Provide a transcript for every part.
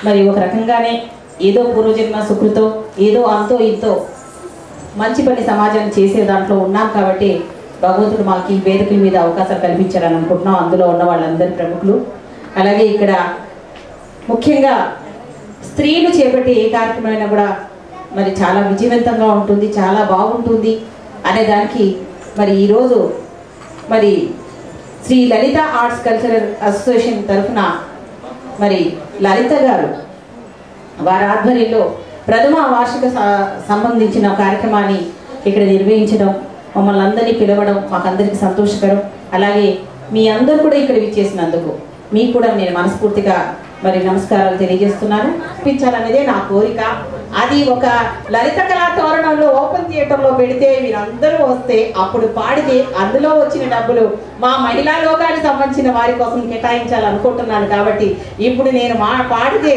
మరి ఒక రకంగానే ఏదో పూర్వజన్మ సుకృతో ఏదో అంతో ఇంతో మంచి పని సమాజాన్ని చేసే దాంట్లో ఉన్నాం కాబట్టి భగవంతుడు మాకు ఈ వేదికల మీద అవకాశాలు కల్పించారని అనుకుంటున్నాం. అందులో ఉన్న వాళ్ళందరి ప్రముఖులు, అలాగే ఇక్కడ ముఖ్యంగా స్త్రీలు చేపట్టే ఏ కార్యక్రమమైనా కూడా మరి చాలా విజయవంతంగా ఉంటుంది, చాలా బాగుంటుంది అనే దానికి మరి ఈరోజు మరి శ్రీ లలిత ఆర్ట్స్ కల్చరల్ అసోసియేషన్ తరఫున మరి లలిత గారు వారి ఆధ్వర్యంలో ప్రథమ వార్షిక సంబంధించిన కార్యక్రమాన్ని ఇక్కడ నిర్వహించడం, మమ్మల్ని అందరినీ పిలవడం మాకందరికీ సంతోషకరం. అలాగే మీ అందరూ కూడా ఇక్కడ విచ్చేసినందుకు మీకు కూడా నేను మనస్ఫూర్తిగా మరి నమస్కారాలు తెలియజేస్తున్నాను. చూపించాలనేదే నా కోరిక. అది ఒక లలిత కళా తోరణంలో ఓపెన్ థియేటర్లో పెడితే మీరందరూ వస్తే అప్పుడు పాడితే అందులో వచ్చిన డబ్బులు మా మహిళా లోకానికి సంబంధించిన వారి కోసం కేటాయించాలనుకుంటున్నాను. కాబట్టి ఇప్పుడు నేను పాడితే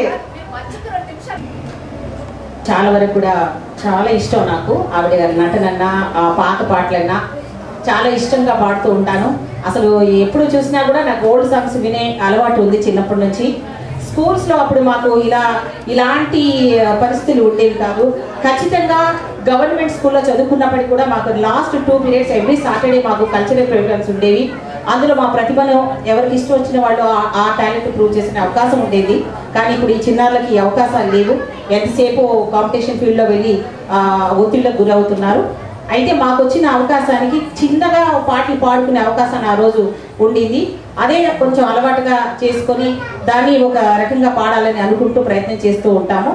చాలా వరకు కూడా చాలా ఇష్టం నాకు. ఆవిడ గారి నటనన్నా పాత పాటలన్నా చాలా ఇష్టంగా పాడుతూ ఉంటాను. అసలు ఎప్పుడు చూసినా కూడా నాకు ఓల్డ్ సాంగ్స్ వినే అలవాటు ఉంది చిన్నప్పటి నుంచి. స్కూల్స్లో అప్పుడు మాకు ఇలాంటి పరిస్థితులు ఉండేవి కాదు. ఖచ్చితంగా గవర్నమెంట్ స్కూల్లో చదువుకున్నప్పటికీ కూడా మాకు లాస్ట్ 2 పీరియడ్స్ ఎవ్రీ సాటర్డే మాకు కల్చరల్ ప్రోగ్రామ్స్ ఉండేవి. అందులో మా ప్రతిభను ఎవరికి ఇష్టం వచ్చిన వాళ్ళు ఆ టాలెంట్ ప్రూవ్ చేసిన అవకాశం ఉండేది. కానీ ఇప్పుడు ఈ చిన్నారులకి ఈ అవకాశాలు లేవు. ఎంతసేపు కాంపిటీషన్ ఫీల్డ్లో వెళ్ళి ఒత్తిళ్లకు గురవుతున్నారు. అయితే మాకు వచ్చిన అవకాశానికి చిన్నగా పాటలు పాడుకునే అవకాశాన్ని ఆ రోజు ఉండింది. అదే కొంచెం అలవాటుగా చేసుకొని దాన్ని ఒక రకంగా పాడాలని అనుకుంటూ ప్రయత్నం చేస్తూ ఉంటాము.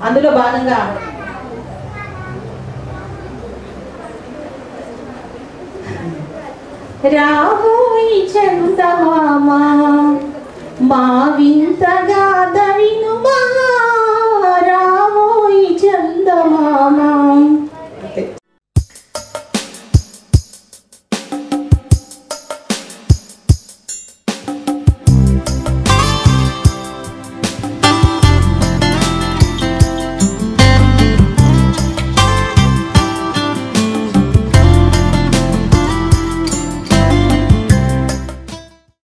అందులో భాగంగా రావోయి చందమామ మా వింతగా